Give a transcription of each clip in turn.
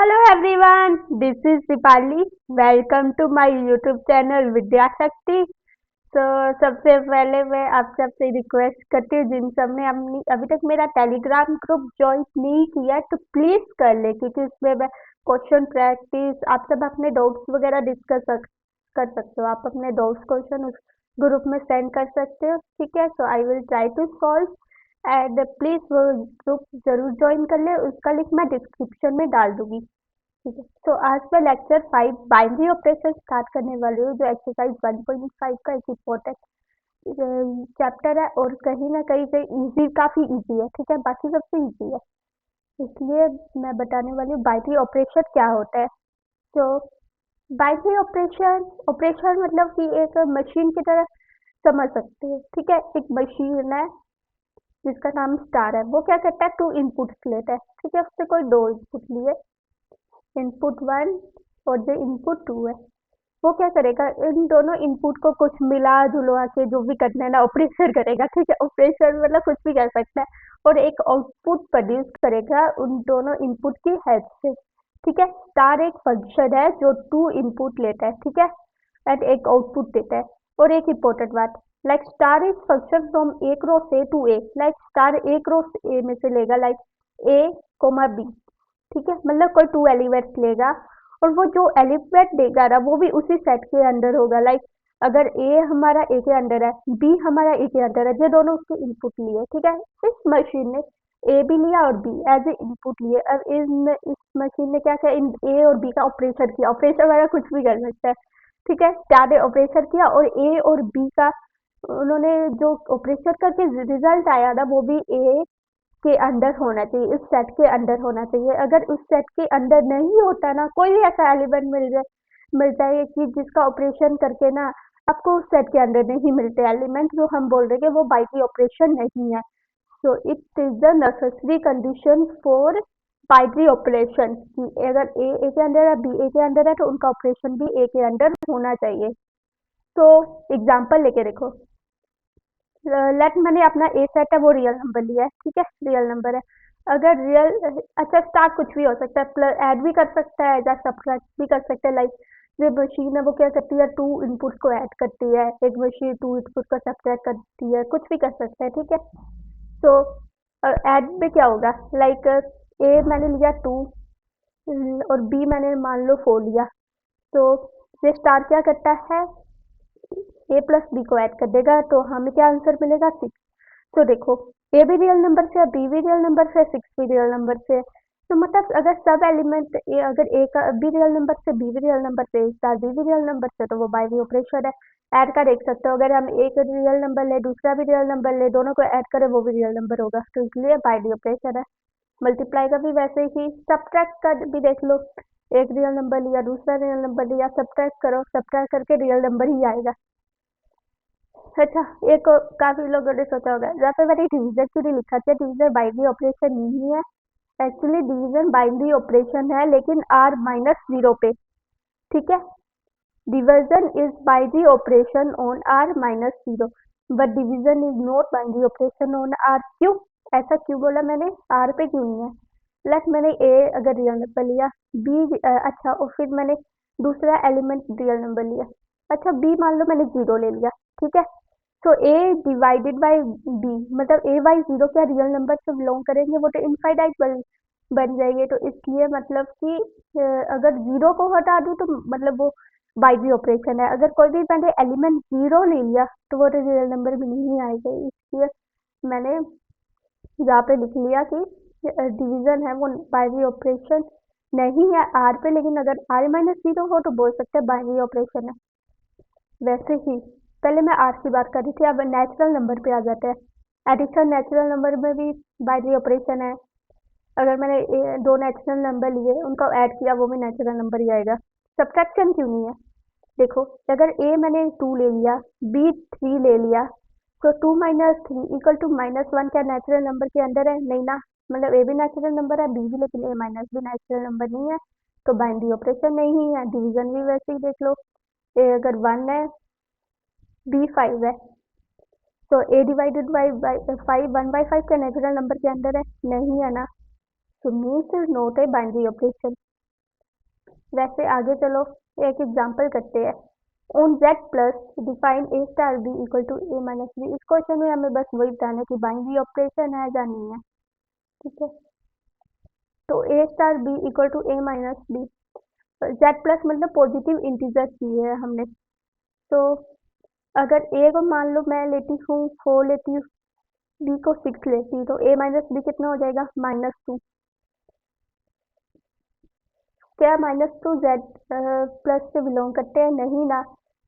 Hello everyone, this is Dipali. Welcome to my YouTube channel विद्या शक्ति। सबसे पहले मैं आप सबसे रिक्वेस्ट करती हूँ जिन सब ने अभी तक मेरा टेलीग्राम ग्रुप ज्वाइन नहीं किया तो प्लीज कर ले, क्योंकि उसमें मैं क्वेश्चन प्रैक्टिस आप सब अपने डाउट्स वगैरह कर सकते हो। आप अपने डाउट्स क्वेश्चन उस ग्रुप में सेंड कर सकते हो, ठीक है। So I will try to solve and please वो ग्रुप जरूर ज्वाइन कर ले, उसका लिंक मैं डिस्क्रिप्शन में डाल दूंगी, ठीक है। तो आज मैं लेक्चर 5 बाइनरी ऑपरेशन स्टार्ट करने वाली हूँ, जो एक्सरसाइज 1.5 का एक इम्पोर्टेंट चैप्टर है और कहीं ना कहीं से इजी, काफी इजी है, ठीक है। बाकी सबसे इजी है, इसलिए मैं बताने वाली हूँ बाइनरी ऑपरेशन क्या होता है। तो बाइनरी ऑपरेशन ऑपरेशन मतलब कि एक मशीन की तरह समझ सकते हैं, ठीक है। एक मशीन है जिसका नाम स्टार है, वो क्या करता है, टू इनपुट्स लेता है, ठीक है। उससे कोई दो इनपुट लिए, इनपुट 1 और जो इनपुट 2 है, वो क्या करेगा, इन दोनों इनपुट को कुछ मिला जुलवा के जो भी करना है ना ऑपरेशन करेगा, ठीक है। ऑपरेशन मतलब कुछ भी कर सकता है और एक आउटपुट प्रोड्यूस करेगा उन दोनों इनपुट की हेल्प से, ठीक है। स्टार एक फंक्शन है जो 2 इनपुट लेता है, ठीक है, एंड एक आउटपुट देता है। और एक इम्पोर्टेंट बात, like star is function from एक रो से टू ए, लाइक स्टार एक रो ए में से लेगा, लाइक ए कोमा बी, ठीक है। मतलब कोई 2 एलिमेंट्स लेगा और वो जो एलिमेंट देगा ना वो भी उसी सेट के अंदर होगा। लाइक अगर ए हमारा ए के अंदर है, बी हमारा ए के अंदर है, जो दोनों उसके इनपुट लिए, ठीक है। इस मशीन ने ए भी लिया और बी एज ए इनपुट लिए। अब इस मशीन ने क्या किया, इन ए और बी का ऑपरेशन किया। ऑपरेशन वगैरह कुछ भी कर सकता है, ठीक है। क्या ने ऑपरेशन किया और ए और बी का उन्होंने जो ऑपरेशन करके रिजल्ट आया ना वो भी ए के अंदर होना चाहिए, इस सेट के अंदर होना चाहिए। अगर उस सेट के अंदर नहीं होता ना, कोई भी ऐसा एलिमेंट मिल जाए कि जिसका ऑपरेशन करके ना आपको उस सेट के अंदर नहीं मिलते एलिमेंट, जो हम बोल रहे हैं वो बाइनरी ऑपरेशन नहीं है। So it is the necessary condition for binary operation कि अगर ए के अंदर है, बी ए के अंदर है, तो उनका ऑपरेशन भी ए के अंदर होना चाहिए। तो एग्जाम्पल लेके देखो, लेट मैंने अपना ए सेट है वो रियल नंबर लिया है, ठीक है, रियल नंबर है। अगर रियल, अच्छा स्टार्ट कुछ भी हो सकता है, प्लस ऐड भी कर सकता है या सब्ट्रैक्ट भी कर सकता है। लाइक जो मशीन है वो क्या करती है, 2 इनपुट को ऐड करती है, एक मशीन 2 इनपुट को सब्ट्रैक्ट करती है, कुछ भी कर सकता है, ठीक है। तो ऐड में क्या होगा, लाइक ए मैंने लिया 2 और बी मैंने मान लो 4 लिया, तो ये स्टार क्या करता है, ए प्लस बी को ऐड कर देगा, तो हमें क्या आंसर मिलेगा, 6। तो देखो, ए भी रियल नंबर से है, बी भी रियल नंबर से है, 6 भी रियल नंबर से है। तो मतलब अगर सब एलिमेंट ए, अगर ए का बी रियल नंबर से, बी भी रियल नंबर से, स्टार बी भी रियल नंबर से, तो वो बाइनरी ऑपरेशन है। ऐड का देख सकते हो, अगर हम एक रियल नंबर ले, दूसरा भी रियल नंबर ले, दोनों को ऐड करें वो भी रियल नंबर होगा, तो इसलिए बाइनरी ऑपरेशन है। मल्टीप्लाई का भी वैसे ही, सब्ट्रैक्ट का भी देख लो, एक रियल नंबर लिया, दूसरा रियल नंबर लिया, सब्ट्रैक्ट करो, सब्ट्रैक्ट करके रियल नंबर ही आएगा। अच्छा, एक काफी लोगों ने सोचा होगा जहाँ पे मैंने डिवीजन क्यों नहीं लिखा था, डिवीजन बाइनरी ऑपरेशन नहीं है। एक्चुअली डिवीजन बाइनरी ऑपरेशन है लेकिन r-0 पे, ठीक है। Division is binary operation on r-0 but division is not binary operation on r। क्यों, ऐसा क्यों बोला मैंने, r पे क्यों नहीं है। लेट मैंने a अगर रियल नंबर लिया, b अच्छा, और फिर मैंने दूसरा एलिमेंट रियल नंबर लिया, अच्छा b मान लो मैंने 0 ले लिया, ठीक है। तो a डिवाइडेड बाय b, मतलब a बाई 0 क्या रियल नंबर से बिलोंग करेंगे, वो तो इनफाइनाइट बन जाएंगे। तो इसलिए मतलब कि अगर 0 को हटा दूं तो मतलब वो बाइनरी ऑपरेशन है। अगर कोई भी मैंने एलिमेंट 0 ले लिया तो वो तो रियल नंबर में नहीं आएगा, इसलिए मैंने यहाँ पे लिख लिया कि डिवीजन है वो बाइनरी ऑपरेशन नहीं है आर पे, लेकिन अगर r-0 हो तो बोल सकते हैं बाइनरी ऑपरेशन है। वैसे ही पहले मैं आर की बात कर रही थी, अब नेचुरल नंबर पे आ जाते हैं। एडिशन नेचुरल नंबर में भी बाइनरी ऑपरेशन है। अगर मैंने दो नेचुरल नंबर लिए, उनको ऐड किया, वो भी नेचुरल नंबर ही आएगा। सब्ट्रैक्शन क्यों नहीं है, देखो, अगर ए मैंने 2 ले लिया, बी 3 ले लिया, तो 2 माइनस थ्री इक्वल टू -1 क्या नेचुरल नंबर के अंदर है, नहीं ना। मतलब ए भी नेचुरल नंबर है, बी भी, लेकिन ए माइनस भी नेचुरल नंबर नहीं है, तो बाइनरी ऑपरेशन नहीं है। डिवीजन भी वैसे ही देख लो, ए अगर 1 है, बी 5 है, तो ए डिवाइडेड बाई 5, 1/5 का नेचुरल नंबर के अंदर है, नहीं है ना, तो means is not a binary operation. वैसे आगे चलो एक एग्जांपल करते हैं। On Z plus define A star B equal to A minus B. इस क्वेश्चन में हमें बस वही बताना है कि बाइनरी ऑपरेशन है या नहीं है। ठीक है, तो A star B equal to A minus B. Z plus मतलब पॉजिटिव इंटीजर चाहिए है हमने। तो अगर ए को मान लो मैं लेती हूँ 4 लेती हूँ, बी को 6 लेती हूँ, तो ए माइनस बी कितना हो जाएगा -2। क्या -2 जेड प्लस से बिलोंग करते हैं? नहीं ना।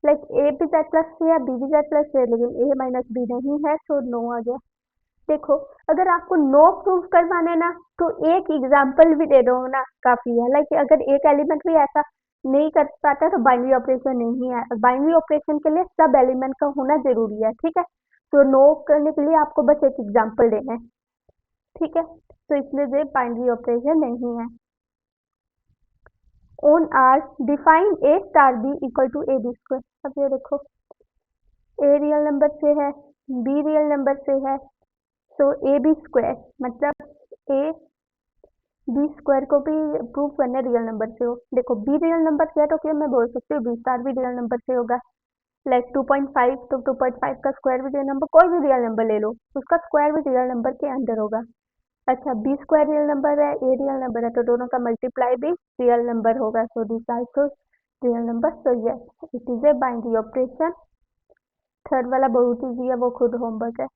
लाइक ए भी जेड प्लस से या बी भी जेड प्लस से, लेकिन ए माइनस बी नहीं है, तो नो आ गया। देखो, अगर आपको नो प्रूव करवाना है ना, तो एक एग्जाम्पल भी दे दो ना, काफी है। लाइक अगर एक एलिमेंट भी ऐसा नहीं कर पाता तो बाइनरी ऑपरेशन नहीं है। बाइनरी ऑपरेशन के लिए सब एलिमेंट का होना जरूरी है। ठीक है, तो नो करने के लिए आपको बस एक एग्जाम्पल देना है। ठीक है, तो इसलिए ये बाइनरी ऑपरेशन नहीं है। On R define A star B equal to A B square. अब ये देखो, ए रियल नंबर से है, बी रियल नंबर से है, तो ए बी स्क्वायर मतलब ए बी स्क्वायर को भी प्रूव करना रियल नंबर से हो। देखो, बी रियल नंबर से है तो क्या मैं बोल सकती हूँ बी स्टार भी रियल नंबर से होगा। लाइक 2.5, तो 2.5 का स्क्वायर भी रियल नंबर, कोई भी रियल नंबर ले लो, उसका स्क्वायर भी रियल नंबर के अंदर होगा। अच्छा, बी स्क्वायर रियल नंबर है, ए रियल नंबर है, तो दोनों का मल्टीप्लाई भी रियल नंबर होगा। So this also real number. So yes, it is a binary operation. Third वाला बहुत ईजी है, वो खुद होमवर्क है।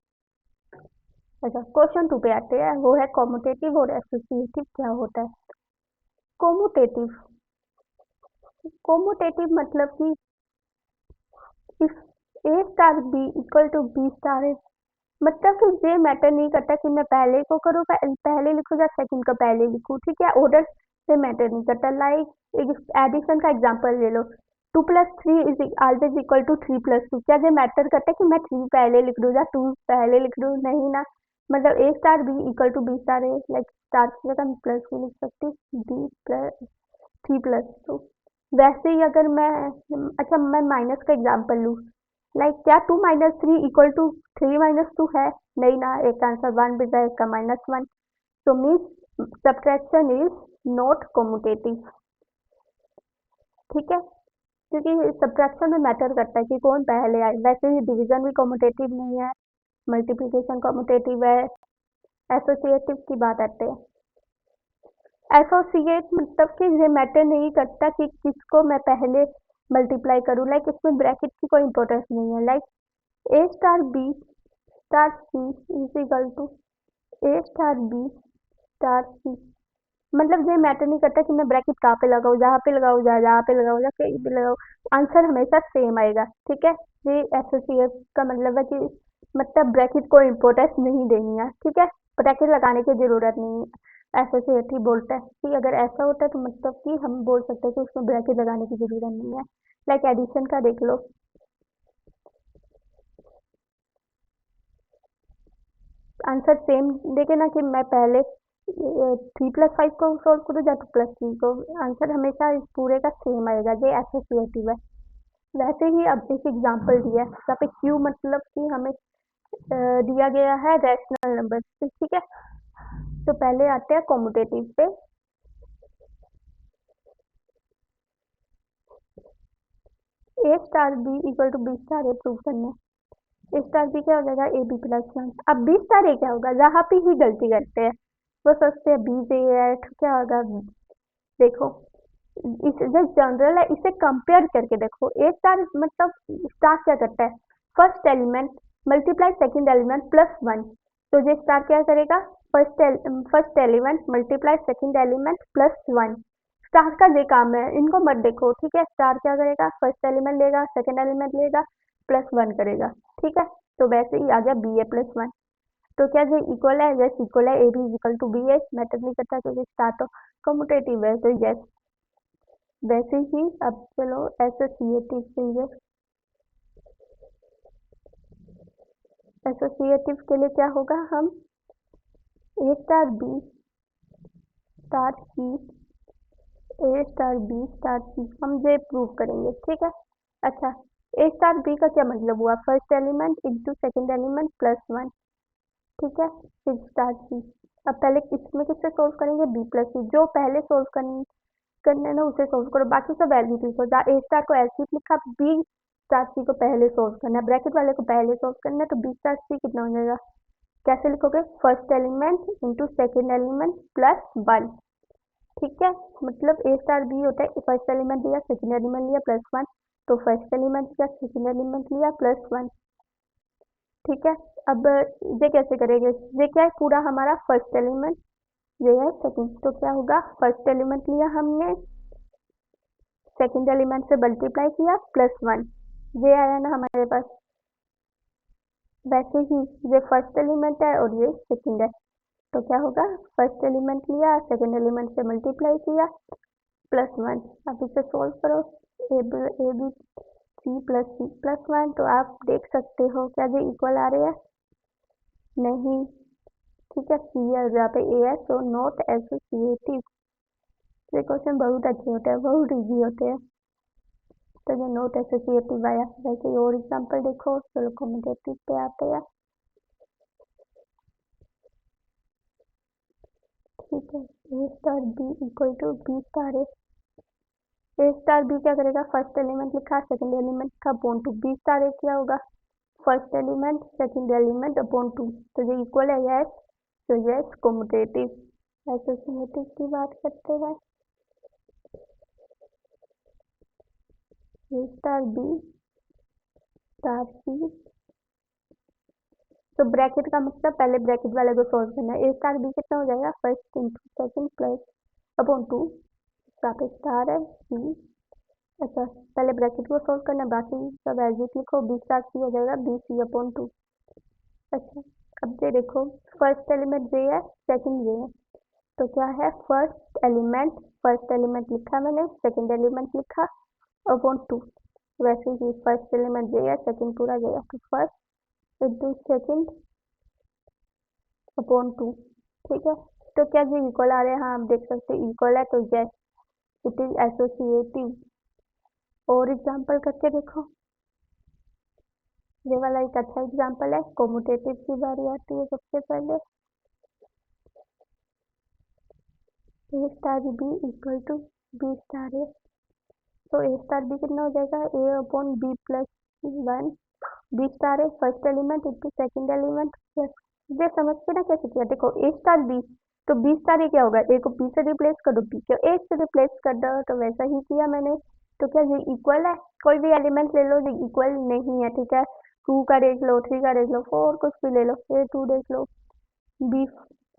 अच्छा, क्वेश्चन 2 पे आते हैं, वो है कॉम्यूटेटिव और एसोसिएटिव क्या होता है। कॉम्यूटेटिव, कॉम्यूटेटिव मतलब कि if A star B equal to B star है, मतलब कि ये मैटर नहीं करता कि मैं पहले को करूँ, पहले लिखूँ या सेकंड का पहले लिखूँ। ठीक है, ऑर्डर से मैटर नहीं करता। लाइक एडिशन का एग्जांपल ले लो, 2+3 इज ऑलवेज इक्वल टू 3+2। क्या ये मैटर करता है कि मैं 3 पहले लिख दूँ या 2 पहले लिख दूँ? नहीं ना। मतलब A star B equal to B star है, लाइक स्टार की जगह मैं प्लस भी लिख सकती हूँ, बी प्लस 3+2। वैसे ही अगर मैं, अच्छा मैं माइनस का एग्जांपल लूँ, लाइक क्या 2 - 3 इक्वल टू 3 - 2 है? नहीं ना, एक का आंसर 1 भी है, एक का -1। तो means subtraction is not commutative. ठीक है, क्योंकि सब्ट्रैक्शन में मैटर करता है कि कौन पहले आए। वैसे ही डिवीजन भी कॉम्यूटेटिव नहीं है, मल्टीप्लिकेशन कॉम्यूटेटिव है। एसोसिएटिव की बात आते हैं। एसोसिएट मतलब कि ये मैटर नहीं करता कि किसको मैं पहले मल्टीप्लाई करूँ। लाइक इसमें ब्रैकेट की कोई इंपॉर्टेंस नहीं है। Like A star B star C is equal to A star B star C. मतलब ये मैटर नहीं करता कि मैं ब्रैकेट कहाँ पे लगाऊँ, जहाँ पे लगाऊँ, जहाँ पे लगाऊँ या कहीं पे लगाऊँ, आंसर हमेशा सेम आएगा। ठीक है, ये एसोसिएट का मतलब है कि मतलब ब्रैकेट को इम्पोर्टेंस नहीं देनी है। ठीक है, ब्रैकेट लगाने की जरूरत नहीं है। एसोसिएट ही बोलता है कि अगर ऐसा होता है तो मतलब कि हम बोल सकते हैं कि उसमें ब्रैकेट लगाने की जरूरत नहीं है। लाइक एडिशन का देख लो, आंसर सेम देखे ना कि मैं पहले 3+5 को सोल्व करूँ या 2+3 को, आंसर हमेशा इस पूरे का सेम आएगा। ये एसोसिएटिव है। वैसे ही अब एक एग्जांपल दिया है जहाँ पे क्यू मतलब कि हमें दिया गया है रैशनल नंबर। ठीक है, तो पहले आते हैं कॉम्यूटेटिव पे। A star B equal to B star A prove करना है। ए स्टार बी क्या हो जाएगा, ए बी प्लस 1। अब बी स्टार ए क्या होगा, जहाँ पे ही गलती करते हैं वो सोचते हैं बी से है, तो क्या होगा। देखो, इस जो जनरल है इसे कंपेयर करके देखो। ए स्टार मतलब स्टार क्या करता है, first element multiply second element +1। तो ये स्टार क्या करेगा, first element multiply second element +1। Star का ये काम है, इनको मत देखो। ठीक है, स्टार क्या करेगा, फर्स्ट एलिमेंट लेगा, सेकंड एलिमेंट लेगा, +1 करेगा। ठीक है, तो वैसे ही आ गया बी ए +1। तो क्या ये इक्वल है? यस इक्वल है, A B equal to B है, मैटर नहीं करता क्योंकि स्टार तो कम्यूटेटिव है, तो यस। वैसे ही अब चलो एसोसिएटिव चाहिए। एसोसिएटिव के लिए क्या होगा, हम ए स्टार बी स्टार सी, ए स्टार बी स्टार सी, हम ये प्रूव करेंगे। ठीक है, अच्छा ए स्टार बी का क्या मतलब हुआ, first element into second element +1। ठीक है, फिर स्टार सी। अब पहले इसमें किससे सोल्व करेंगे, बी प्लस सी। जो पहले सोल्व करना है ना उसे सोल्व करो, बाकी सब एज इट इज हो। ए स्टार को एज इट लिखा, बी स्टार सी को पहले सोल्व करना है, ब्रैकेट वाले को पहले सोल्व करना है, तो बी स्टार सी कितना हो जाएगा? कैसे लिखोगे? First element into second element plus one. ठीक है, मतलब ए स्टार बी होता है फर्स्ट एलिमेंट लिया, सेकेंड एलिमेंट लिया, प्लस वन। तो फर्स्ट एलिमेंट लिया, सेकेंड एलिमेंट लिया, प्लस वन। ठीक है, अब ये कैसे करेंगे? ये क्या है? पूरा हमारा फर्स्ट एलिमेंट, ये है सेकेंड, तो क्या होगा? फर्स्ट एलिमेंट लिया हमने, सेकेंड एलिमेंट से मल्टीप्लाई किया, प्लस वन। ये आया ना हमारे पास। वैसे ही ये फर्स्ट एलिमेंट है और ये सेकेंड है, तो क्या होगा? फर्स्ट एलिमेंट लिया, सेकेंड एलिमेंट से मल्टीप्लाई किया, प्लस वन। अब इसे सोल्व करो, A B C plus one, तो आप देख सकते हो क्या ये इक्वल आ रहे हैं? नहीं। ठीक है, सी है जहाँ पे ए है, सो नॉट एसोसिएटिव। ये क्वेश्चन बहुत अच्छे होते हैं, बहुत इजी होते हैं, तो ये नॉट एसोसिएटिव आया। वैसे और एग्जाम्पल देखो, चलो कॉमेंटेटिव पे आते हैं। ठीक है, A star B equal to B star A. A star B क्या करेगा? फर्स्ट एलिमेंट लिखा, सेकंड एलिमेंट लिखा, upon two. B star A क्या होगा? First element second element upon two, तो ये इक्वल है, यस। तो यस कॉम्यूटेटिव। एसोसिएटिव की बात करते हैं, ए स्टार बी स्टार सी। तो ब्रैकेट का मतलब पहले ब्रैकेट वाले को सोल्व करना है। ए स्टार बी कितना हो जाएगा? First into second plus upon two, यहाँ पे स्टार है सी। अच्छा, पहले ब्रैकेट को सोल्व करना, बाकी सब एज इट लिखो। बी स्टार सी हो जाएगा बी सी अपॉन टू। अच्छा, अब ये देखो, फर्स्ट एलिमेंट ये है, सेकंड ये है, तो क्या है? फर्स्ट एलिमेंट लिखा मैंने, सेकंड एलिमेंट लिखा, अपॉन टू। वैसे ही फर्स्ट एलिमेंट ये है, सेकंड पूरा ये है, तो first into second upon two. ठीक है, तो क्या ये इक्वल आ रहे हैं? हाँ, आप देख सकते हैं इक्वल है, तो यस इट इज एसोसिएटिव। और एग्जाम्पल करके देखो, ये वाला एक अच्छा एग्जाम्पल है। कॉम्यूटेटिव की बारी आती है सबसे पहले। A star B equal to B star A, तो ए स्टार बी कितना हो जाएगा? A upon B plus one. B star A first element into second element plus. ये समझ के ना कैसे किया? देखो, ए स्टार बी, तो बी स्टार ए क्या होगा? ए को बी से रिप्लेस कर दो, बी को ए से रिप्लेस कर दो, तो वैसा ही किया मैंने। तो क्या ये इक्वल है? कोई भी एलिमेंट ले लो, ये इक्वल नहीं है। ठीक है, टू का देख लो, थ्री का देख लो, फोर कुछ भी ले लो, ए टू देख लो, बी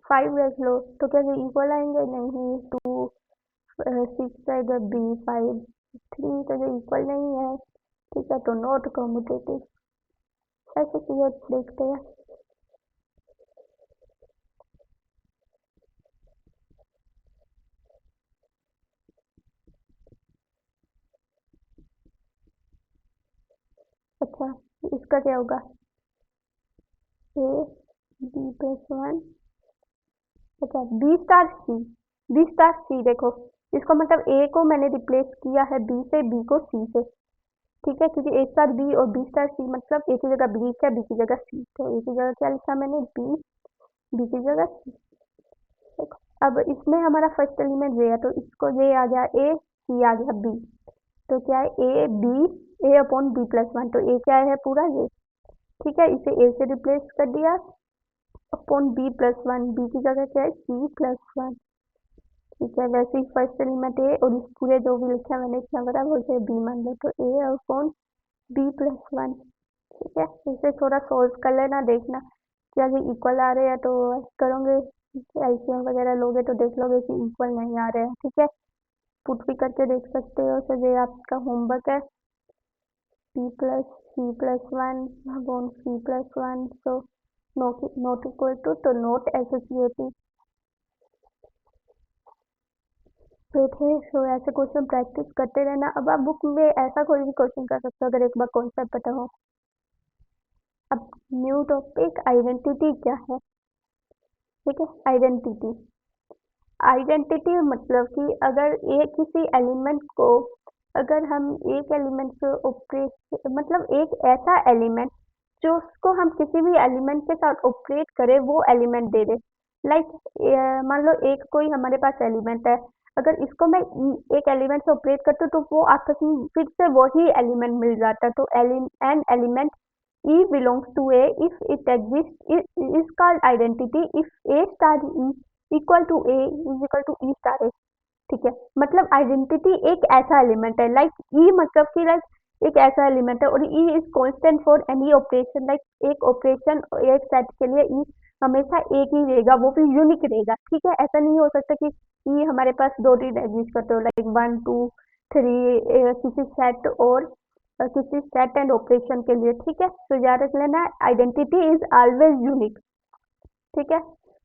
फाइव देख लो, तो क्या ये इक्वल आएंगे? नहीं। टू सिक्स है, इधर बी फाइव थ्री, तो ये इक्वल नहीं है। ठीक है, तो नॉट कॉम्यूटेटिव। ऐसे क्लियर देखते हैं। अच्छा, इसका क्या होगा? A B plus one. अच्छा, बी स्टार सी देखो, इसको मतलब ए को मैंने रिप्लेस किया है बी से, बी को सी से। ठीक है, क्योंकि ए स्टार बी और बी स्टार सी मतलब ए की जगह बी है, बी की जगह सी, तो ए की जगह क्या लिखा मैंने? बी, बी की जगह सी। देखो, अब इसमें हमारा फर्स्ट एलिमेंट ये है, तो इसको ये आ गया ए, सी आ गया बी, तो क्या है? A B, A upon B plus one, तो ए क्या है? पूरा ये। ठीक है, इसे ए से रिप्लेस कर दिया, upon B plus one, B की जगह क्या है? C plus one. ठीक है, वैसे ही फर्स्ट एलिमेंट ए और इस पूरे जो भी लिखा मैंने इतना बड़ा बोलते बी मान लो, तो ए अपॉन बी प्लस वन। ठीक है, इसे थोड़ा सोल्व कर लेना, देखना क्या ये इक्वल आ रहे हैं, तो करोगे एलसीएम वगैरह लोगे तो देख लोगे कि इक्वल नहीं आ रहे हैं। ठीक है, पुट भी करके देख सकते हो, तो ये आपका होमवर्क है। C plus one upon C plus one, so not equal to, तो नॉट एसोसिएटिव। तो थे, सो ऐसे क्वेश्चन प्रैक्टिस करते रहना। अब आप बुक में ऐसा कोई भी क्वेश्चन कर सकते हो अगर एक बार कॉन्सेप्ट पता हो। अब न्यू टॉपिक, आइडेंटिटी क्या है? ठीक है, आइडेंटिटी। आइडेंटिटी मतलब कि अगर एक किसी एलिमेंट को, अगर हम एक एलिमेंट को ऑपरेट, मतलब एक ऐसा एलिमेंट जो उसको हम किसी भी एलिमेंट के साथ ऑपरेट करें, वो एलिमेंट दे दे। लाइक मान लो एक कोई हमारे पास एलिमेंट है, अगर इसको मैं एक एलिमेंट से ऑपरेट करती हूँ तो वो आपस में फिर से वही एलिमेंट मिल जाता है। तो an element E belongs to A if it exists is called identity if A star E equal to A is equal to E star A। ठीक है, मतलब आइडेंटिटी एक ऐसा एलिमेंट है, लाइक ई मतलब कि लाइक एक ऐसा एलिमेंट है, और E is constant for any operation, like एक ऑपरेशन एक सेट के लिए ई हमेशा एक ही रहेगा, वो भी यूनिक रहेगा। ठीक है, ऐसा नहीं हो सकता कि ई हमारे पास दो तीन एग्जिस्ट करते हो, लाइक 1 2 3 किसी सेट और किसी सेट एंड ऑपरेशन के लिए। ठीक है, तो याद रख लेना आइडेंटिटी इज ऑलवेज यूनिक। ठीक है,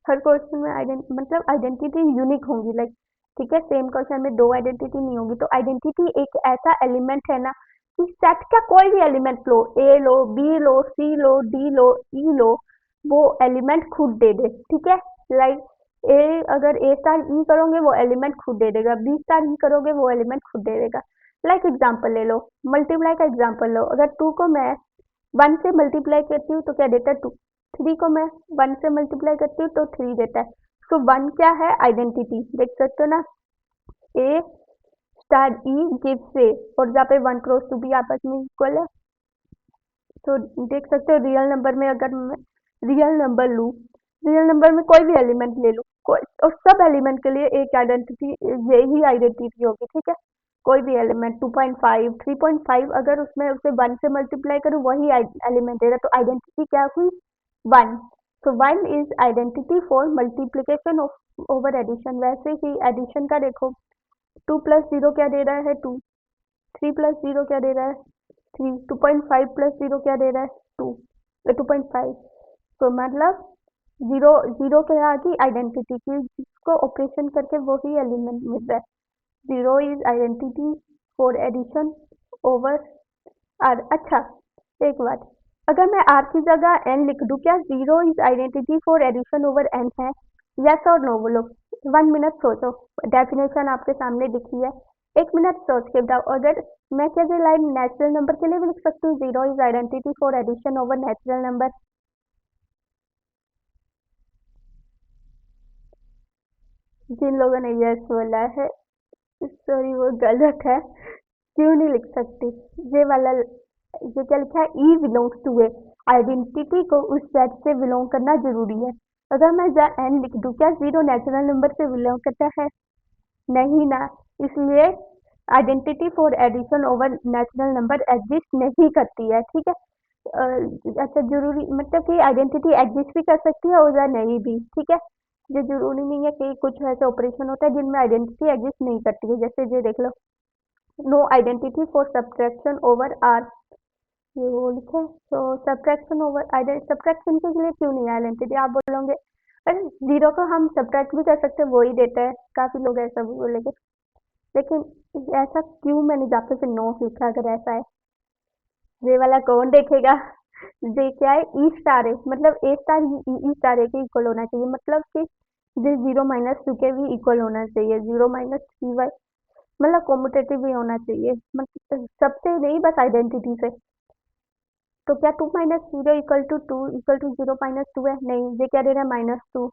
हर क्वेश्चन में मतलब आइडेंटिटी यूनिक होंगी, लाइक ठीक है, सेम क्वेश्चन में दो आइडेंटिटी नहीं होगी। तो आइडेंटिटी एक ऐसा एलिमेंट है ना कि सेट का कोई भी एलिमेंट लो, ए लो, बी लो, सी लो, डी लो, ई लो, वो एलिमेंट खुद दे दे। ठीक है, लाइक ए अगर ए स्टार ई करोगे वो एलिमेंट खुद दे देगा, बी स्टार ई करोगे वो एलिमेंट खुद दे देगा। लाइक एग्जाम्पल ले लो, मल्टीप्लाई का एग्जाम्पल लो, अगर 2 को मैं 1 से मल्टीप्लाई करती हूँ तो क्या देता है 2, 3 को मैं 1 से मल्टीप्लाई करती हूँ तो 3 देता है। तो 1 क्या है आइडेंटिटी, देख सकते हो ना, ए स्टार ई गिव्स ए, और जहाँ पे 1 क्रॉस 2 भी आपस में इक्वल है। तो देख सकते हो रियल नंबर में अगर मैं रियल नंबर लूँ, रियल नंबर में कोई भी एलिमेंट ले लूँ, कोई और सब एलिमेंट के लिए एक आइडेंटिटी, यही आइडेंटिटी होगी। ठीक है, कोई भी एलिमेंट 2.5 3.5 अगर उसमें उसे 1 से मल्टीप्लाई करूँ वही एलिमेंट देगा, तो आइडेंटिटी क्या हुई 1। तो 1 is identity for multiplication of over addition. वैसे ही एडिशन का देखो, 2 प्लस 0 क्या दे रहा है 2, 3 प्लस 0 क्या दे रहा है 3, 2.5 प्लस 0 क्या दे रहा है 2, 2.5। तो मतलब जीरो जीरो क्या आ गई आइडेंटिटी की, जिसको ऑपरेशन करके वही एलिमेंट मिल रहा है। Zero is identity for addition over R. अच्छा, एक बात, अगर मैं आर की जगह एन लिख दूं, क्या zero is identity for addition over N है? यस और नो बोलो, 1 मिनट सोचो, डेफिनेशन आपके सामने दिखी है, 1 मिनट सोच के बताओ। अगर मैं क्या लाइन नेचुरल नंबर के लिए भी लिख सकती हूँ, zero is identity for addition over natural number. जिन लोगों ने यस बोला है, सॉरी वो गलत है, क्यों नहीं लिख सकती? ये वाला ये क्या लिखा है, ई बिलोंग्स टू ए, आइडेंटिटी को उस सेट से बिलोंग करना जरूरी है। अगर मैं जहाँ एन लिख दूँ, क्या जीरो नेचुरल नंबर से बिलोंग करता है? नहीं ना, इसलिए identity for addition over natural number exist नहीं करती है। ठीक है, अच्छा जरूरी मतलब कि आइडेंटिटी एग्जिस्ट भी कर सकती है और या नहीं भी। ठीक है, ये जरूरी नहीं है कि कुछ ऐसे ऑपरेशन होता है जिनमें आइडेंटिटी एग्जिस्ट नहीं करती है, जैसे ये देख लो, no identity for subtraction over R, ये वो लिखा है। तो सब्ट्रैक्शन ओवर सब्ट्रैक्शन के लिए क्यों नहीं आइडेंटिटी, आप बोलोगे अरे जीरो को हम सब्ट्रैक्ट भी कर सकते हैं, वो ही देता है, काफी लोग ऐसा भी बोलेंगे, लेकिन ऐसा क्यों मैंने जहाँ पे फिर नो लिखा, अगर ऐसा है ये वाला कौन देखेगा? ये क्या है, ई स्टार है, मतलब ए स्टार ई स्टार ए के इक्वल होना चाहिए, मतलब कि ये 0 - 2 के भी इक्वल होना चाहिए, 0 - 3y, मतलब कॉम्पिटेटिव भी होना चाहिए, मतलब सबसे नहीं बस आइडेंटिटी से। तो क्या 2 - 0 इक्वल टू 2 इक्वल टू 0 - 2 है? नहीं, ये क्या दे रहा है -2।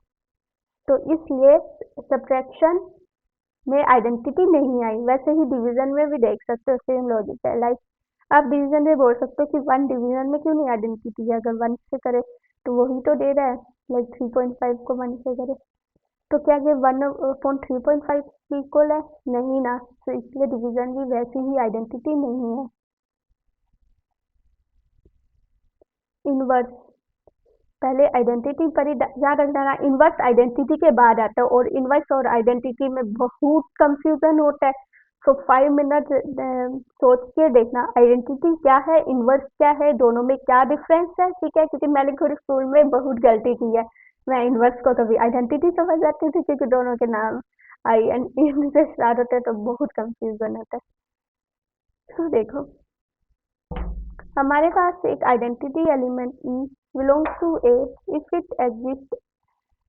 तो इसलिए सब्ट्रैक्शन में आइडेंटिटी नहीं आई। वैसे ही डिवीजन में भी देख सकते हो, सेम लॉजिक है, लाइक आप डिवीजन में बोल सकते हो कि 1 डिवीजन में क्यों नहीं आइडेंटिटी है, अगर 1 से करे तो वही तो दे रहा है, लाइक 3.5 को 1 से करे तो क्या ये 1/3.5 इक्वल है? नहीं ना, तो इसलिए डिवीजन भी वैसी ही आइडेंटिटी नहीं है। इनवर्स, पहले आइडेंटिटी पर ही याद रखना ना, इनवर्स आइडेंटिटी के बाद आता है, और इनवर्स और आइडेंटिटी में बहुत कंफ्यूजन होता है। तो 5 मिनट सोच के देखना आइडेंटिटी क्या है, इनवर्स क्या है, दोनों में क्या डिफरेंस है। ठीक है, क्योंकि मैंने खुद स्कूल में बहुत गलती की है, मैं इनवर्स को कभी आइडेंटिटी समझ जाती थी, क्योंकि दोनों के नाम आई एंड इन से स्टार्ट होते हैं, तो बहुत कंफ्यूजन होता है। तो देखो, हमारे पास एक identity element E belongs to A if it exists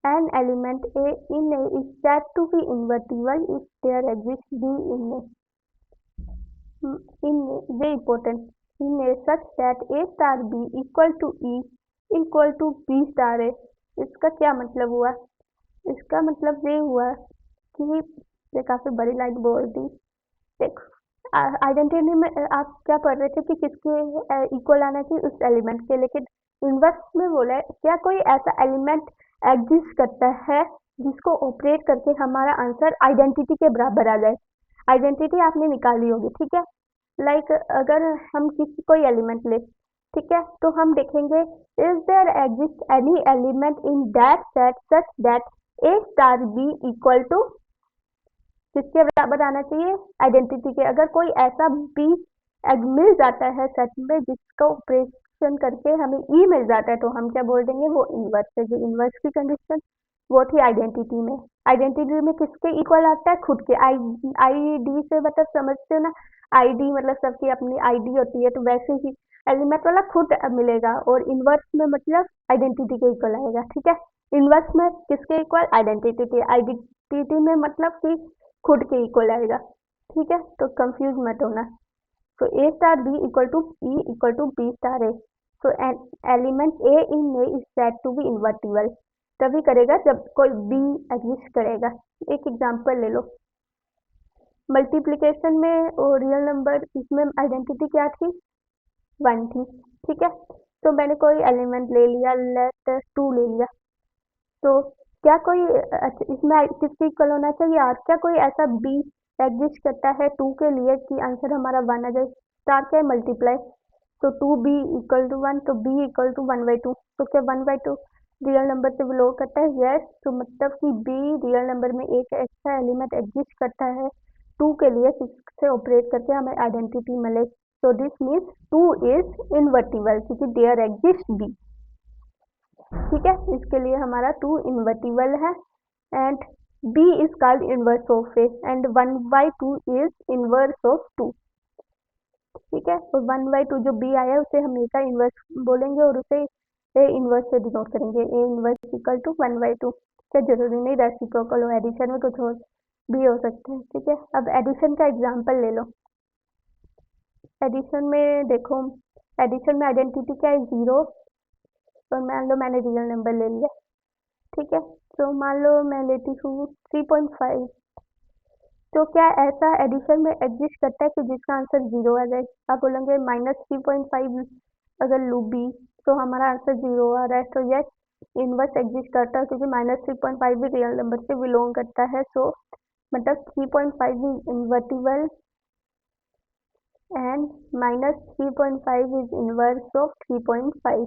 an element A in A is said to be invertible if there exists B in A. In A, very important, in A such that A star B equal to E equal to B star A. इसका क्या मतलब हुआ? इसका मतलब ये हुआ कि ये काफी बड़ी लाइन बोल दी। देख, आइडेंटिटी में आप क्या पढ़ रहे थे कि किसके इक्वल आना चाहिए उस एलिमेंट के, लेकिन इनवर्स में बोला है क्या कोई ऐसा एलिमेंट एग्जिस्ट करता है जिसको ऑपरेट करके हमारा आंसर आइडेंटिटी के बराबर आ जाए। आइडेंटिटी आपने निकाली होगी, ठीक है। लाइक अगर हम किसी कोई एलिमेंट ले, ठीक है, तो हम देखेंगे is there exist any element in that set such that A star B equal to किसके बराबर आना चाहिए, आइडेंटिटी के। अगर कोई ऐसा बी मिल जाता है सेट में जिसका ऑपरेशन करके हमें ई मिल जाता है, तो हम क्या बोल देंगे, वो इनवर्स है। जो इनवर्स की कंडीशन वो थी आइडेंटिटी में। आइडेंटिटी में किसके इक्वल आता है, खुद के। आई डी से मतलब समझते हो ना, आईडी मतलब सबकी अपनी आईडी होती है, तो वैसे ही एलिमेंट वाला खुद मिलेगा, और इनवर्स में मतलब आइडेंटिटी के इक्वल आएगा, ठीक है। इनवर्स में किसके इक्वल, आइडेंटिटी के। आइडेंटिटी में मतलब कि खुद के इक्वल आएगा, ठीक है। तो कंफ्यूज मत होना। तो A star B equal to E equal to B star A. तो element A in A is said to be invertible तभी करेगा जब कोई बी एग्जिस्ट करेगा। एक एग्जांपल ले लो, मल्टीप्लिकेशन में और रियल नंबर, इसमें आइडेंटिटी क्या थी, 1 थी, ठीक है। तो मैंने कोई एलिमेंट ले लिया, लेट 2 ले लिया, तो क्या कोई इसमें किसके इक्वल होना चाहिए, आर। क्या कोई ऐसा बी एग्जिस्ट करता है 2 के लिए कि आंसर हमारा 1 आ जाए। स्टार क्या है, मल्टीप्लाई, तो 2b इक्वल टू 1, तो b इक्वल टू 1/2। तो क्या 1/2 रियल नंबर से बिलोंग करता है, यस। तो मतलब कि b रियल नंबर में एक ऐसा एलिमेंट एग्जिस्ट करता है 2 के लिए, 6 से ऑपरेट करके हमें आइडेंटिटी मिले। so this means 2 is invertible क्योंकि देयर एग्जिस्ट b, ठीक है। इसके लिए हमारा 2 इन्वर्टिबल है, and b is called inverse of A, and 1/2 is inverse of 2, ठीक है। तो 1/2 जो b आया है उसे हम a का इनवर्स बोलेंगे, और उसे a इनवर्स से डिनोट करेंगे, a इनवर्स इक्वल टू 1/2। क्या जरूरी नहीं रेसिप्रोकल हो, एडिशन में कुछ और भी हो सकते हैं, ठीक है। अब एडिशन का एग्जांपल ले लो। एडिशन में देखो, एडिशन में आइडेंटिटी क्या है, 0। तो मान लो मैंने रियल नंबर ले लिया, ठीक है। तो मान लो मैं लेती हूँ 3.5। तो क्या ऐसा एडिशन में एग्जिस्ट करता है कि जिसका आंसर 0 आ जाए। आप बोलेंगे -3.5 अगर लू बी तो हमारा आंसर 0 आ रहा है, तो यस इनवर्स एग्जिस्ट करता है क्योंकि -3.5 भी रियल नंबर से बिलोंग करता है। सो मतलब 3.5 is invertible and -3.5 is inverse of 3.5,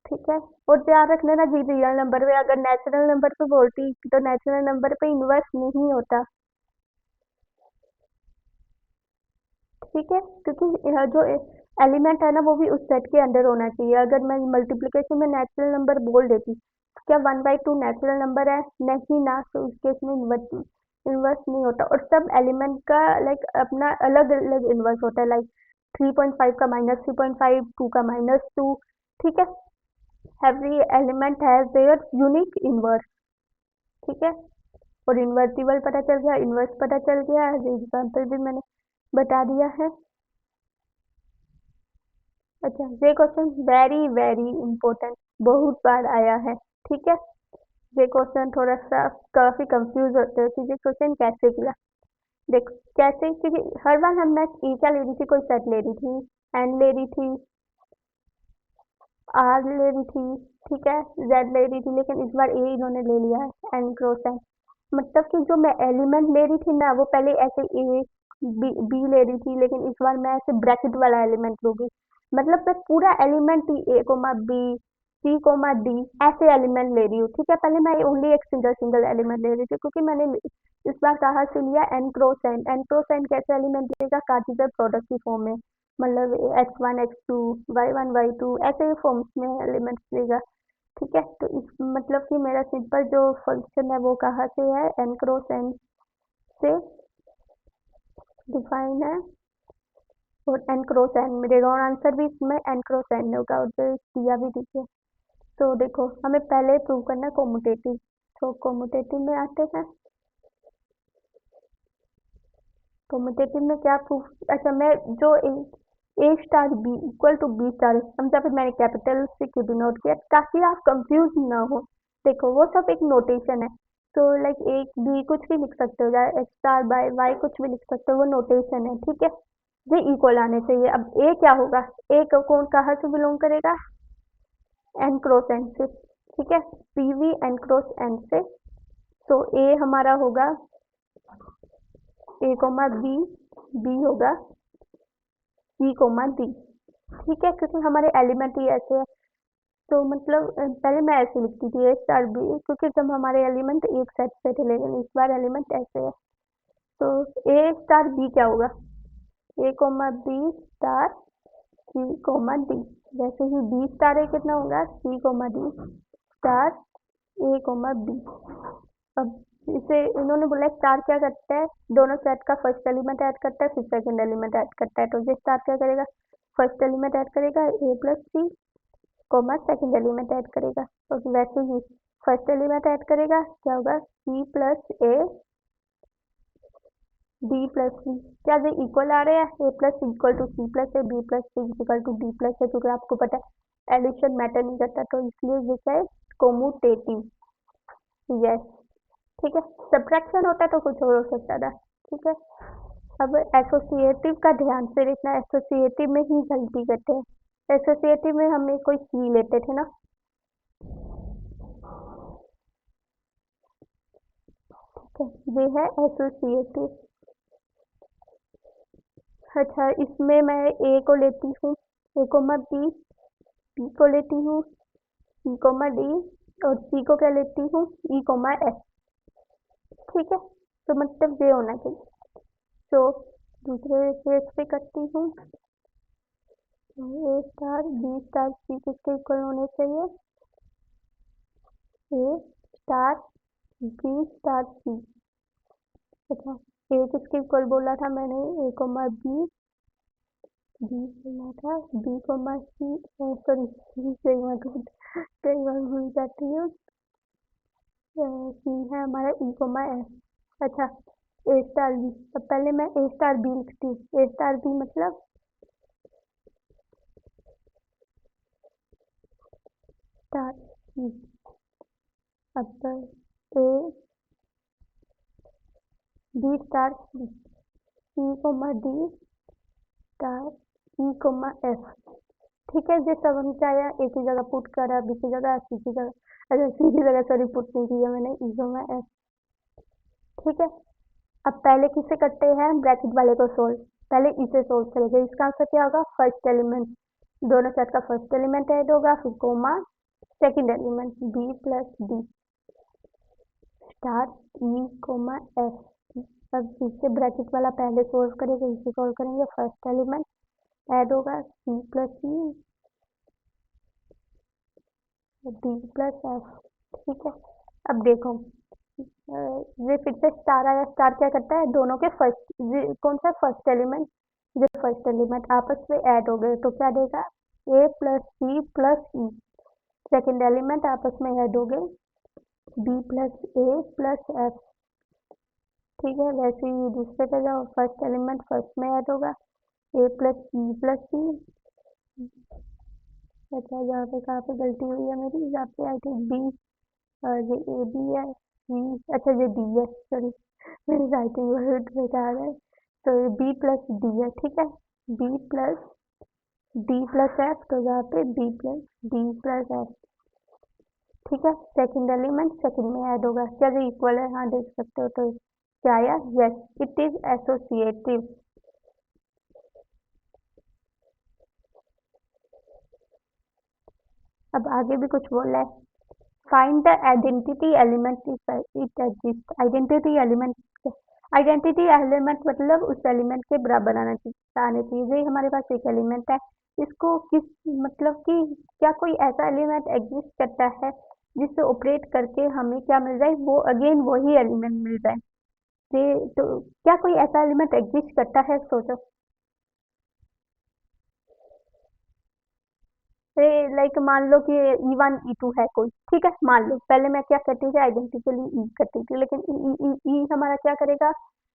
ठीक है। और ध्यान रखना ना जी, रियल नंबर में अगर नेचुरल नंबर पे बोलती तो नेचुरल नंबर पे इनवर्स नहीं होता, ठीक है। क्योंकि यह जो एलिमेंट है ना वो भी उस सेट के अंदर होना चाहिए। अगर मैं मल्टीप्लिकेशन में नेचुरल नंबर बोल देती तो क्या 1/2 नेचुरल नंबर है, नहीं ना, तो उस केस में इनवर्स नहीं होता। और सब एलिमेंट का लाइक अपना अलग अलग इनवर्स होता है, लाइक 3.5 का -3.5, 2 का -2, ठीक है। Every element has their unique inverse, ठीक है। और इन्वर्टिबल पता चल गया, इनवर्स पता चल गया, एग्जाम्पल भी मैंने बता दिया है। अच्छा, ये क्वेश्चन वेरी वेरी इंपॉर्टेंट, बहुत बार आया है, ठीक है। ये क्वेश्चन थोड़ा सा काफी कंफ्यूज होते हैं कि ये क्वेश्चन कैसे किया। देखो कैसे, क्योंकि हर बार हमने ई क्या ले रही थी, कोई सेट ले रही थी, एन ले रही थी, आर ले रही थी, ठीक है, जेड ले रही थी, लेकिन इस बार ए इन्होंने ले लिया है, एन क्रॉस एन। मतलब कि जो मैं एलिमेंट ले रही थी ना वो पहले ऐसे ए बी ले रही थी, लेकिन इस बार मैं ऐसे ब्रैकेट वाला एलिमेंट लूंगी। मतलब मैं पूरा एलिमेंट ही ए कोमा बी, सी कोमा डी ऐसे एलिमेंट ले रही हूँ, ठीक है। पहले मैं ओनली एक सिंगल सिंगल एलिमेंट ले रही थी, क्योंकि मैंने इस बार कहाँ से लिया, N cross N. N cross N कैसे एलिमेंट देगा, कार्टेशियन प्रोडक्ट की फॉर्म में, मतलब x1 x2 y1 y2 ऐसे फॉर्म्स में एलिमेंट्स देगा, ठीक है। तो इस मतलब कि मेरा सिंपल जो फंक्शन है वो कहाँ से है, एन क्रॉस एन से डिफाइन है, और एन क्रॉस एन मिलेगा, और आंसर भी इसमें एन क्रॉस एन होगा, और जो दिया भी दीजिए। तो देखो हमें पहले प्रूव करना है कोमुटेटिव, तो कोमुटेटिव में आते हैं। कोमुटेटिव में क्या प्रूफ, अच्छा मैं जो A star B equal to B star समझा, फिर मैंने कैपिटल से क्यों डिनोट किया ताकि आप कंफ्यूज ना हो। देखो वो सब एक नोटेशन है, तो लाइक एक बी कुछ भी लिख सकते हो, चाहे एक्स स्टार बाय वाई कुछ भी लिख सकते हो, वो नोटेशन है, ठीक है। ये इक्वल आने चाहिए। अब ए क्या होगा, ए को कौन कहाँ से बिलोंग करेगा, एन क्रॉस एन से, ठीक है, पीवी एन क्रॉस एन से। तो ए हमारा होगा ए कोमा बी, बी होगा सी कोमा डी, ठीक है, क्योंकि हमारे एलिमेंट ही ऐसे है। तो मतलब पहले मैं ऐसे लिखती थी ए स्टार बी, क्योंकि जब हमारे एलिमेंट एक सेट से थे, लेकिन इस बार एलिमेंट ऐसे है। तो ए स्टार बी क्या होगा, ए कोमा बी स्टार सी कोमा डी। वैसे ही बी स्टार ए कितना होगा, सी कोमा डी स्टार ए कोमा बी। अब इसे इन्होंने बोला स्टार क्या करता है, दोनों सेट का फर्स्ट एलिमेंट ऐड करता है, फिर सेकंड एलिमेंट ऐड करता है। तो ये स्टार क्या करेगा, फर्स्ट एलिमेंट ऐड करेगा ए plus C comma second element add करेगा। और वैसे ही फर्स्ट एलिमेंट ऐड करेगा, क्या होगा, C plus A D plus C. क्या ये इक्वल आ रहे हैं, A plus equal to C plus A, B plus C equal to D plus A, क्योंकि आपको पता है एडिशन मैटर नहीं करता, तो इसलिए ये क्या है, कोमुटेटिव। यस, ठीक है। सब्ट्रैक्शन होता तो कुछ और हो सकता था, ठीक है। अब एसोसिएटिव का ध्यान से देखना, एसोसिएटिव में ही गलती करते हैं। एसोसिएटिव में हम कोई सी लेते थे ना, ठीक है, ये है एसोसिएटिव। अच्छा, इसमें मैं ए को लेती हूँ, ए कोमा बी को लेती हूँ, सी कोमा डी, और सी को क्या लेती हूँ, ई कोमा एफ, ठीक है। तो मतलब ये होना चाहिए। तो दूसरे पेज पे करती हूँ, ए स्टार बी स्टार सी किसके इक्वल होने चाहिए, ए स्टार बी स्टार सी। अच्छा, ए किसके इक्वल बोला था मैंने, ए कोमा बी, बी बोला था, B comma C, sorry C कई बार भूल जाती हूँ। सी है हमारा ई कोमा एफ। अच्छा, ए स्टार बी, अब पहले मैं ए स्टार बी लिखती हूँ। ए स्टार बी मतलब स्टार सी। अब A B star C, C comma D star E comma F, ठीक है। ये सब हम चाहे एक ही जगह पुट करा, बी की जगह सी की जगह, अच्छा सी की जगह सॉरी पुट नहीं किया मैंने, ई कोमा एफ, ठीक है। अब पहले किसे करते हैं, ब्रैकेट वाले को सोल्व, पहले इसे सोल्व करेंगे। इसका आंसर क्या होगा, फर्स्ट एलिमेंट, दोनों सेट का फर्स्ट एलिमेंट ऐड होगा, फिर comma second element B plus D star E comma F. अब इसे ब्रैकेट वाला पहले सोल्व करेंगे, इसे सोल्व करेंगे, फर्स्ट एलिमेंट ऐड होगा C plus E D plus F, ठीक है। अब देखो ये फिर से स्टार आया, स्टार क्या करता है, दोनों के फर्स्ट, कौन सा फर्स्ट एलिमेंट, ये फर्स्ट एलिमेंट आपस में ऐड हो गए, तो क्या देगा, ए प्लस सी प्लस ई। सेकेंड एलिमेंट आपस में ऐड हो गए, बी प्लस ए प्लस एफ, ठीक है। वैसे ही दूसरे पे जाओ, फर्स्ट एलिमेंट फर्स्ट में ऐड होगा, ए प्लस ई प्लस सी। अच्छा, यहाँ पे कहाँ पे गलती हुई है मेरी, यहाँ पे आई थिंक बी, ये ए बी है, सी, अच्छा ये डी है, सॉरी मेरी राइटिंग बहुत बेकार है। तो ये बी प्लस डी है, ठीक है, B plus D plus F, तो यहाँ पे B plus D plus F, ठीक है। सेकंड एलिमेंट सेकंड में ऐड होगा, क्या ये इक्वल है, हाँ देख सकते हो। तो क्या आया, यस इट इज एसोसिएटिव। अब आगे भी कुछ बोल रहा है, find the identity element it exist. Identity element, identity element मतलब उस एलिमेंट के बराबर आना चाहिए। ये हमारे पास एक एलिमेंट है, इसको किस मतलब कि क्या कोई ऐसा एलिमेंट एग्जिस्ट करता है जिससे ऑपरेट करके हमें क्या मिल जाए, वो अगेन वही एलिमेंट मिल जाए। तो क्या कोई ऐसा एलिमेंट एग्जिस्ट करता है, सोचो। लाइक मान लो कि E1 E2 है कोई, ठीक है, मान लो पहले मैं क्या करती थी, आइडेंटिकली ई करती थी, लेकिन ई हमारा क्या करेगा,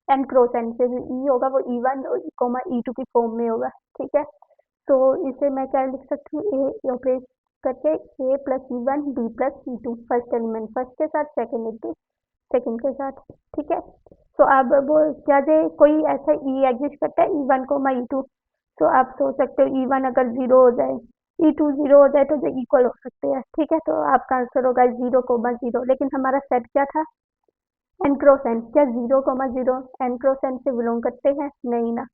एन क्रॉस एन से ई होगा, वो E1 कोमा E2 की फॉर्म में होगा, ठीक है। तो इसे मैं क्या लिख सकती हूँ, ए ऑपरेट करके A plus E1 B plus E2, first element first के साथ, सेकेंड इंटू सेकंड के साथ, ठीक है। तो अब वो क्या जे कोई ऐसा ई एग्जिस्ट करता है E1 कोमा E2, तो आप सोच सकते हो E1 अगर जीरो हो जाए, E2 जीरो हो जाए तो जो इक्वल हो सकते हैं, ठीक है। तो आपका आंसर होगा 0,0, लेकिन हमारा सेट क्या था, एन क्रॉस एन। क्या 0,0 एन क्रॉस एन से बिलोंग करते हैं, नहीं ना।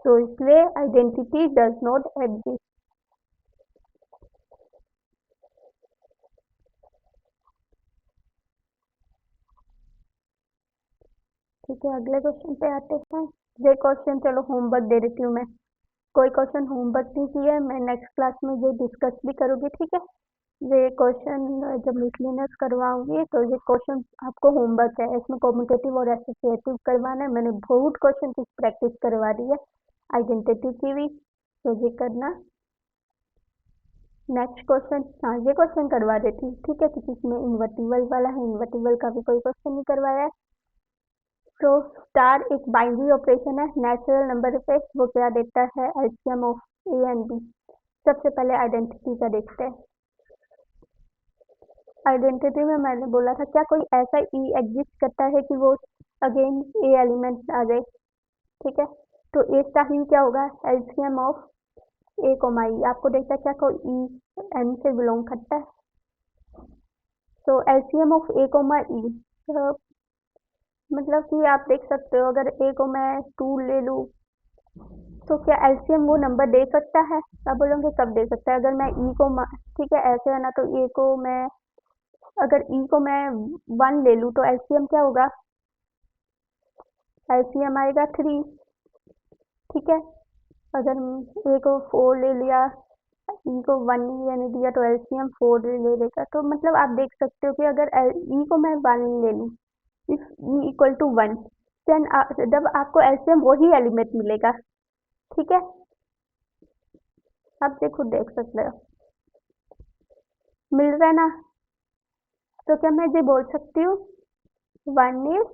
तो इसलिए आइडेंटिटी डज नॉट एग्जिस्ट। ठीक है, अगले क्वेश्चन पे आते हैं। ये क्वेश्चन चलो होमवर्क दे देती हूँ मैं। कोई क्वेश्चन होमवर्क नहीं किया है, मैं नेक्स्ट क्लास में ये डिस्कस भी करूँगी, ठीक है। ये क्वेश्चन जब मिसलिनियस करवाऊंगी तो ये क्वेश्चन आपको होमवर्क है, इसमें कॉम्पिटेटिव और एसोसिएटिव करवाना है। मैंने बहुत क्वेश्चन की प्रैक्टिस करवा दी है, आइडेंटिटी की भी, तो ये करना। नेक्स्ट क्वेश्चन, हाँ ये क्वेश्चन करवा देती हूँ, ठीक है, क्योंकि इसमें इन्वर्टिबल वाला है, इन्वर्टिबल का भी कोई क्वेश्चन नहीं करवाया है। तो स्टार एक बाइनरी ऑपरेशन है नेचुरल नंबर पे, वो क्या देता है, LCM of A and B. सबसे पहले आइडेंटिटी का देखते हैं। आइडेंटिटी में मैंने बोला था क्या कोई ऐसा ई एग्जिस्ट करता है कि वो अगेन ए एलिमेंट आ जाए, ठीक है। तो ए स्टार ही क्या होगा, एलसीएम ऑफ ए कोमा ई। आपको देखता है क्या कोई ई एन से बिलोंग करता है, तो एलसीएम ऑफ ए कोमा ई, मतलब कि आप देख सकते हो अगर ए को मैं 2 ले लूँ तो क्या एलसीएम वो नंबर दे सकता है, आप बोलोगे कब दे सकता है, अगर मैं ई को ठीक है ऐसे है ना, तो ए को मैं, अगर ई को मैं 1 ले लूँ तो एलसीएम क्या होगा, एलसीएम आएगा 3, ठीक है। अगर ए को 4 ले लिया, ई को 1 लेने दिया तो एलसीएम 4 ले लेगा। तो मतलब आप देख सकते हो कि अगर ई को मैं 1 ले लूँ, if E equal to 1, then जब आपको एलसीएम वही एलिमेंट मिलेगा, ठीक है। आप ये खुद देख सकते हो, मिल रहा है ना। तो क्या मैं ये बोल सकती हूँ 1 इज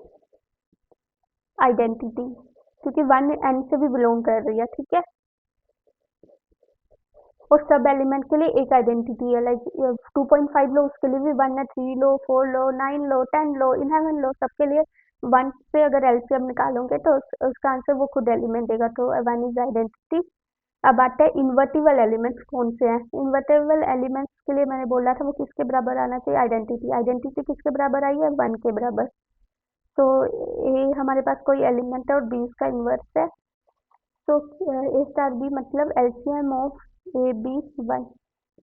आइडेंटिटी, क्योंकि 1 एन से भी बिलोंग कर रही है, ठीक है। और सब एलिमेंट के लिए एक आइडेंटिटी है, लाइक 2.5 लो उसके लिए भी 1 है, 3 लो, 4 लो, 9 लो, 10 लो, 11 लो, सबके लिए 1 से अगर एलसीएम निकालोगे तो उसका आंसर वो खुद एलिमेंट देगा, तो 1 इज आइडेंटिटी। अब आते हैं इन्वर्टिबल एलिमेंट्स कौन से हैं। इन्वर्टिबल एलिमेंट्स के लिए मैंने बोला था वो किसके बराबर आना चाहिए, आइडेंटिटी। आइडेंटिटी किसके बराबर आई है, 1 के बराबर। तो ए हमारे पास कोई एलिमेंट है और बी इसका इन्वर्स है, तो ए स्टार बी मतलब एलसीएम ऑफ ए बी 1।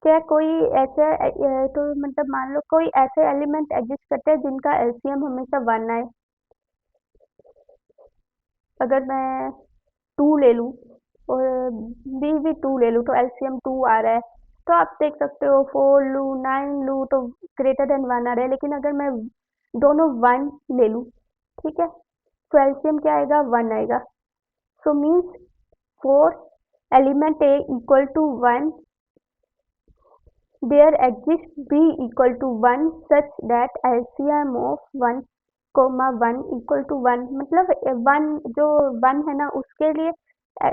क्या कोई ऐसे तो मतलब मान लो कोई ऐसे एलिमेंट एग्जिस्ट करते हैं जिनका एलसीएम हमेशा 1 आए। अगर मैं 2 ले लूँ और बी भी 2 ले लूँ तो एलसीएम 2 आ रहा है, तो आप देख सकते हो 4 लूँ 9 लूँ तो ग्रेटर देन 1 आ रहा है। लेकिन अगर मैं दोनों 1 ले लूँ, ठीक है, तो एलसीएम क्या आएगा, 1 आएगा। So means for element A equal to 1, there exist B equal to 1 such that LCM of 1 comma 1 equal to 1। मतलब 1 जो 1 है ना उसके लिए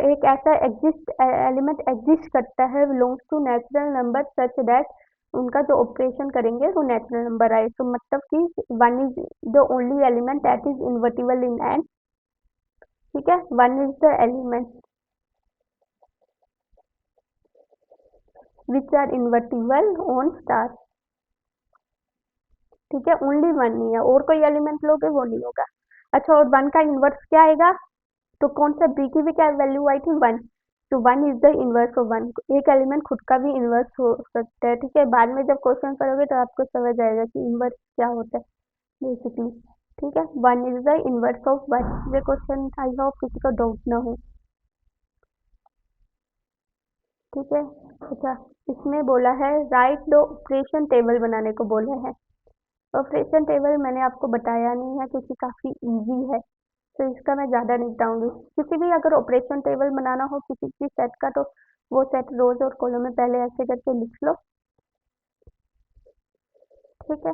एक ऐसा एग्जिस्ट एलिमेंट एग्जिस्ट करता है belongs to natural number such that उनका जो ऑपरेशन करेंगे वो नेचुरल नंबर आए। तो मतलब कि 1 is the only element that is invertible in N, ठीक है। 1 is the element which are invertible on star, ठीक है। ओनली 1 नहीं है, और कोई एलिमेंट लोगे वो नहीं होगा। अच्छा, और 1 का इन्वर्स क्या आएगा, तो कौन सा बी की भी क्या वैल्यू आई थी, 1। तो 1 इज द इन्वर्स ऑफ 1। एक एलिमेंट खुद का भी इन्वर्स हो सकता है, ठीक है। बाद में जब क्वेश्चन करोगे तो आपको समझ आएगा कि इन्वर्स क्या होता है बेसिकली, ठीक है। 1 इज द इन्वर्स ऑफ 1। ये क्वेश्चन आई होप किसी को डाउट ना हो, ठीक है। अच्छा, इसमें बोला है राइट द ऑपरेशन टेबल बनाने को बोला है। ऑपरेशन टेबल मैंने आपको बताया नहीं है क्योंकि काफ़ी इजी है, तो इसका मैं ज़्यादा नहीं बताऊंगी। किसी भी अगर ऑपरेशन टेबल बनाना हो किसी भी सेट का, तो वो सेट रोज और कॉलम में पहले ऐसे करके लिख लो, ठीक है।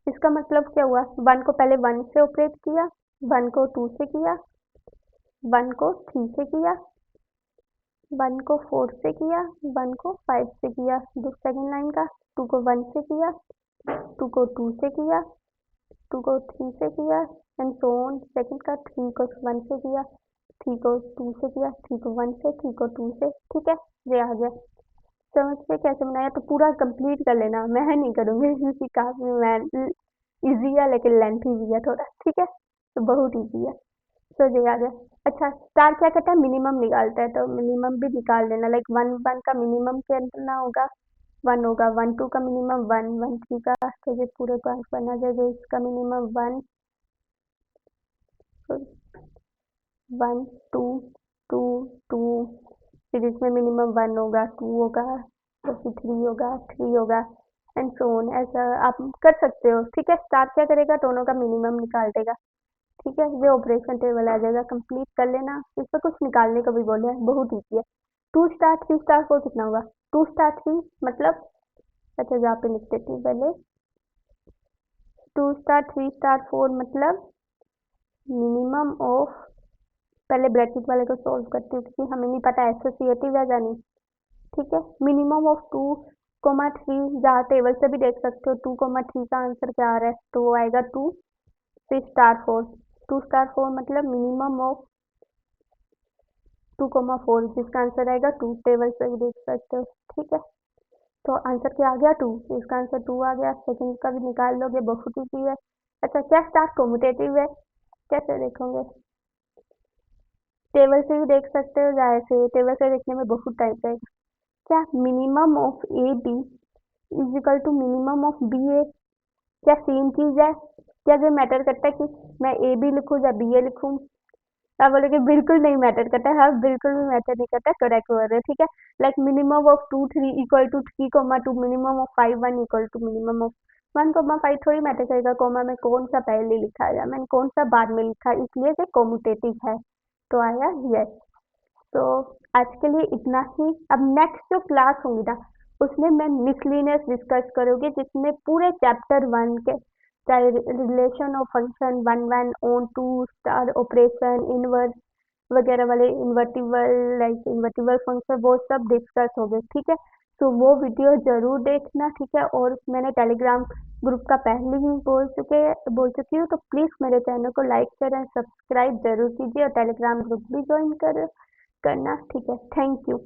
इसका मतलब क्या हुआ, 1 को पहले 1 से ऑपरेट किया, 1 को 2 से किया, 1 को 3 से किया, 1 को 4 से किया, 1 को 5 से किया, सेकेंड लाइन का 2 को 1 से किया, टू को टू से किया, टू को थ्री से किया, एंड सो ऑन। सेकंड का थ्री को वन से किया, थ्री को टू से किया, थ्री को वन से, थ्री को टू से। ठीक है, ये आ गया। समझ के कैसे बनाया? तो पूरा कंप्लीट कर लेना, मैं नहीं करूँगी क्योंकि काफ़ी मैं ईजी है लेकिन लेंथी भी है थोड़ा। ठीक है, तो बहुत ईजी है। तो ये आ गया। अच्छा, स्टार क्या करता है? मिनिमम निकालता है, तो मिनिमम भी निकाल लेना। लाइक वन वन का मिनिमम कितना होगा? वन होगा। वन टू का मिनिमम वन, वन थ्री का, तो ये पूरे को बना जाएगा। इसका minimum one, one two, two two, फिर इसमें मिनिमम वन होगा, टू होगा, तो फिर थ्री होगा, थ्री होगा, एंड सो ऑन। ऐसा आप कर सकते हो। ठीक है, स्टार क्या करेगा? दोनों का मिनिमम निकाल देगा। ठीक है, ये ऑपरेशन टेबल आ जाएगा। कंप्लीट कर लेना। इस पर कुछ निकालने को भी बोले हैं, बहुत ईजी है। Two star three star four कितना होगा? टू स्टार थ्री मतलब, अच्छा यहाँ पे लिख देती हूँ पहले। Two star three star four मतलब मिनिमम ऑफ, पहले ब्रैकेट वाले को सोल्व करती हूँ क्योंकि हमें नहीं पता एसोसिएटिव है या नहीं। ठीक है, minimum of two comma three, जहाँ टेबल से भी देख सकते हो टू कोमा थ्री का आंसर क्या आ रहा है, तो वो आएगा टू। फिर star four, two star four मतलब minimum of two comma four, जिसका आंसर आएगा टू, टेबल से भी देख सकते हो। ठीक है, तो आंसर क्या आ गया? टू। इसका आंसर टू आ गया। सेकंड का भी निकाल लोगे, बहुत ईजी है। अच्छा, क्या स्टार कॉम्यूटेटिव है? कैसे देखोगे? टेबल से भी देख सकते हो, या ऐसे टेबल से देखने में बहुत टाइम जाएगा। क्या minimum of A B is equal to minimum of B A? क्या सेम चीज है? क्या ये मैटर करता है कि मैं ए बी लिखूं या बी ए लिखूं? आप बोलोगे बिल्कुल नहीं मैटर करता है। हाँ, बिल्कुल भी मैटर नहीं करता, करेक्ट वर्ड है। ठीक है, like minimum of two three equal to three comma two, minimum of five one equal to minimum of one comma five. थोड़ी मैटर करेगा कोमा में कौन सा पहले लिखा है या मैंने कौन सा बाद में लिखा है, इसलिए ये कॉम्यूटेटिव है। तो आया यस। तो आज के लिए इतना ही। अब नेक्स्ट जो क्लास होगी ना, उसमें मैं मिसलिनियस डिस्कस करूँगी, जिसमें पूरे चैप्टर वन के, चाहे relation of function, one one on two, star operation, inverse वगैरह वाले, इन्वर्टिबल, लाइक इन्वर्टिबल फंक्शन, वो सब डिस्कस हो गए। ठीक है, तो वो वीडियो जरूर देखना। ठीक है, और मैंने टेलीग्राम ग्रुप का पहले ही बोल चुकी हूँ, तो प्लीज़ मेरे चैनल को लाइक करें, सब्सक्राइब जरूर कीजिए और टेलीग्राम ग्रुप भी ज्वाइन करना। ठीक है, थैंक यू।